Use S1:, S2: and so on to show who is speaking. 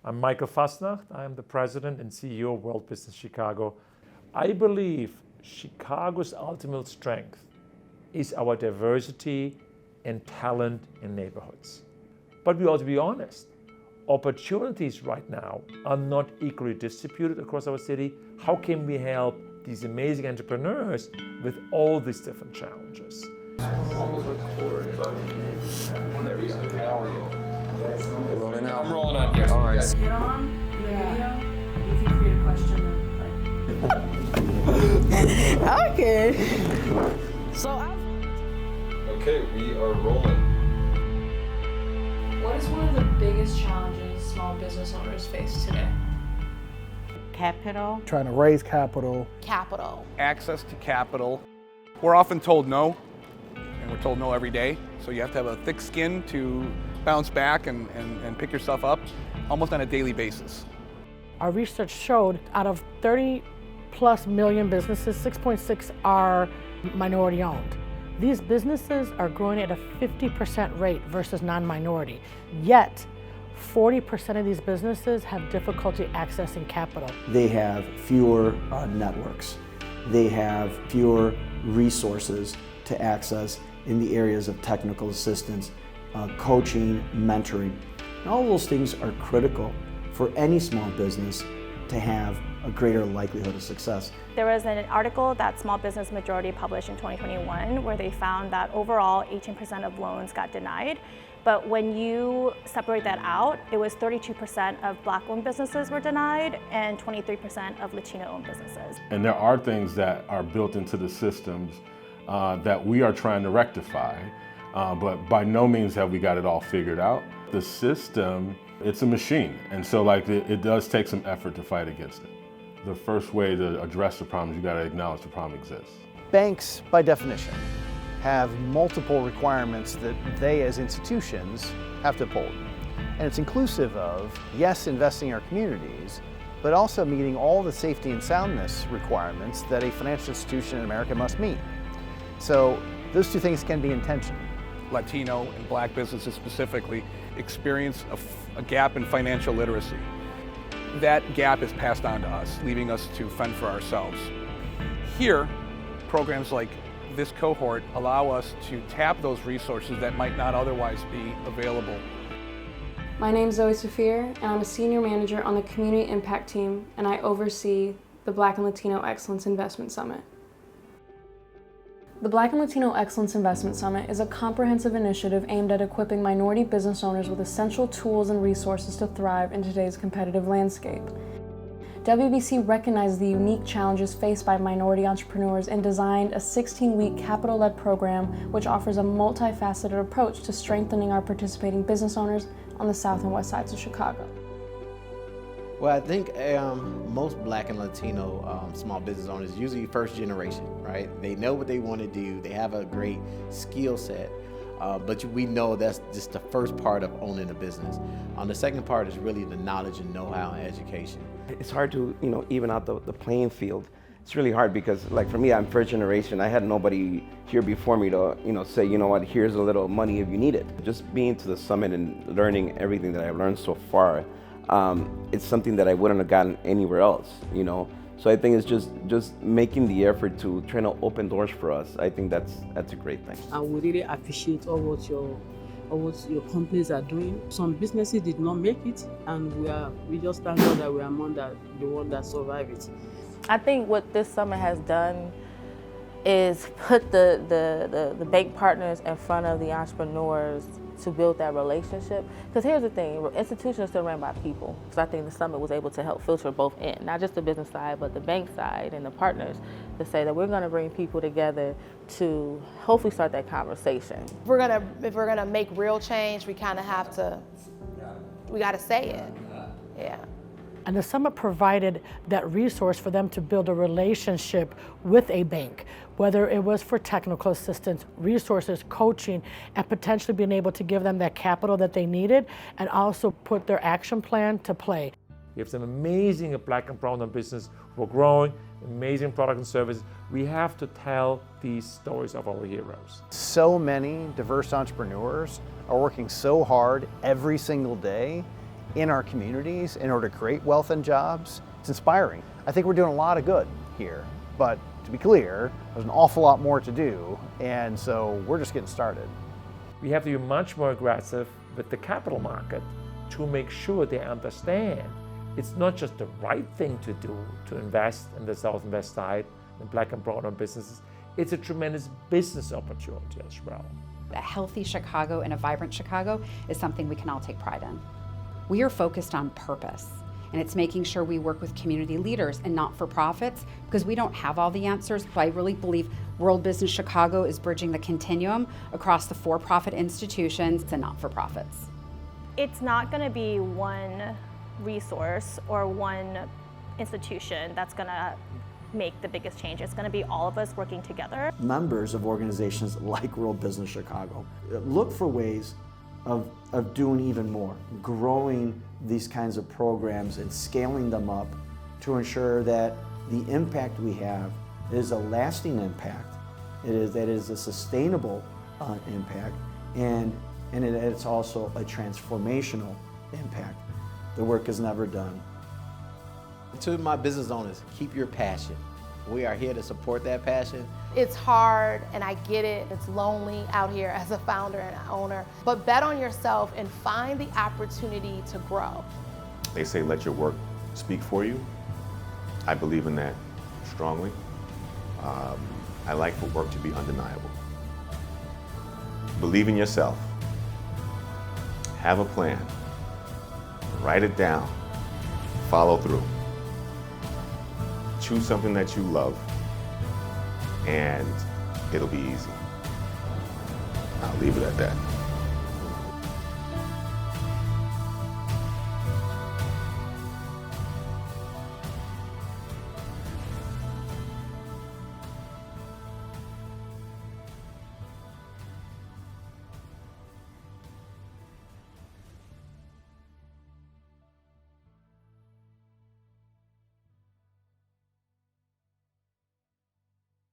S1: I'm Michael Fasnacht. I'm the president and CEO of World Business Chicago. I believe Chicago's ultimate strength is our diversity and talent in neighborhoods. But we ought to be honest. Opportunities right now are not equally distributed across our city. How can we help these amazing entrepreneurs with all these different challenges?
S2: Rolling out. I'm rolling on here. All right.
S3: Get on the video. You can create a question.
S4: Okay.
S2: Okay, we are rolling.
S3: What is one of the biggest challenges small business owners face today?
S4: Capital.
S5: Trying to raise capital.
S3: Capital.
S6: Access to capital. We're often told no, and we're told no every day. So you have to have a thick skin to bounce back and pick yourself up almost on a daily basis.
S7: Our research showed out of 30 plus million businesses, 6.6 are minority owned. These businesses are growing at a 50% rate versus non-minority. Yet, 40% of these businesses have difficulty accessing capital.
S8: They have fewer networks. They have fewer resources to access in the areas of technical assistance, coaching, mentoring. And all those things are critical for any small business to have a greater likelihood of success.
S9: There was an article that Small Business Majority published in 2021 where they found that overall 18% of loans got denied. But when you separate that out, it was 32% of Black-owned businesses were denied and 23% of Latino-owned businesses.
S10: And there are things that are built into the systems that we are trying to rectify, but by no means have we got it all figured out. The system, it's a machine, and so it does take some effort to fight against it. The first way to address the problem is you got to acknowledge the problem exists.
S11: Banks, by definition, have multiple requirements that they as institutions have to uphold. And it's inclusive of, yes, investing in our communities, but also meeting all the safety and soundness requirements that a financial institution in America must meet. So those two things can be in tension.
S6: Latino and Black businesses specifically experience a gap in financial literacy. That gap is passed on to us, leaving us to fend for ourselves. Here, programs like this cohort allow us to tap those resources that might not otherwise be available.
S3: My name is Zoe Saphir, and I'm a senior manager on the Community Impact Team, and I oversee the Black and Latino Excellence Investment Summit. The Black and Latino Excellence Investment Summit is a comprehensive initiative aimed at equipping minority business owners with essential tools and resources to thrive in today's competitive landscape. WBC recognized the unique challenges faced by minority entrepreneurs and designed a 16-week capital-led program which offers a multifaceted approach to strengthening our participating business owners on the south and west sides of Chicago.
S12: Well, I think most Black and Latino small business owners, usually first generation, right? They know what they want to do. They have a great skill set, but we know that's just the first part of owning a business. The second part is really the knowledge and know-how and education.
S13: It's hard to, even out the playing field. It's really hard because, for me, I'm first generation. I had nobody here before me to, say, you know what, here's a little money if you need it. Just being to the summit and learning everything that I've learned so far, it's something that I wouldn't have gotten anywhere else, So I think it's just making the effort to try to open doors for us. I think that's a great thing.
S4: I would really appreciate all what your companies are doing. Some businesses did not make it, and we just thank God that we are among the one that survived it.
S9: I think what this summit has done is put the bank partners in front of the entrepreneurs to build that relationship. Because here's the thing, institutions are still run by people. So I think the summit was able to help filter both in, not just the business side, but the bank side and the partners, to say that we're gonna bring people together to hopefully start that conversation.
S14: If we're gonna make real change, we kind of have to, we gotta say it, yeah.
S7: And the summit provided that resource for them to build a relationship with a bank, whether it was for technical assistance, resources, coaching, and potentially being able to give them that capital that they needed and also put their action plan to play.
S1: We have some amazing Black and brown business who are growing, amazing product and services. We have to tell these stories of our heroes.
S11: So many diverse entrepreneurs are working so hard every single day, in our communities in order to create wealth and jobs. It's inspiring. I think we're doing a lot of good here, but to be clear, there's an awful lot more to do, and so we're just getting started.
S1: We have to be much more aggressive with the capital market to make sure they understand it's not just the right thing to do to invest in the South and West Side in black and brown-owned businesses. It's a tremendous business opportunity as well.
S5: A healthy Chicago and a vibrant Chicago is something we can all take pride in. We are focused on purpose, and it's making sure we work with community leaders and not-for-profits because we don't have all the answers. But I really believe World Business Chicago is bridging the continuum across the for-profit institutions and not-for-profits.
S15: It's not going to be one resource or one institution that's going to make the biggest change. It's going to be all of us working together.
S8: Members of organizations like World Business Chicago look for ways of doing even more, growing these kinds of programs and scaling them up to ensure that the impact we have is a lasting impact, that is a sustainable impact, and it's also a transformational impact. The work is never done.
S12: To my business owners, keep your passion. We are here to support that passion.
S14: It's hard, and I get it. It's lonely out here as a founder and an owner, but bet on yourself and find the opportunity to grow.
S16: They say let your work speak for you. I believe in that strongly. I like for work to be undeniable. Believe in yourself. Have a plan. Write it down. Follow through. Choose something that you love, and it'll be easy. I'll leave it at that.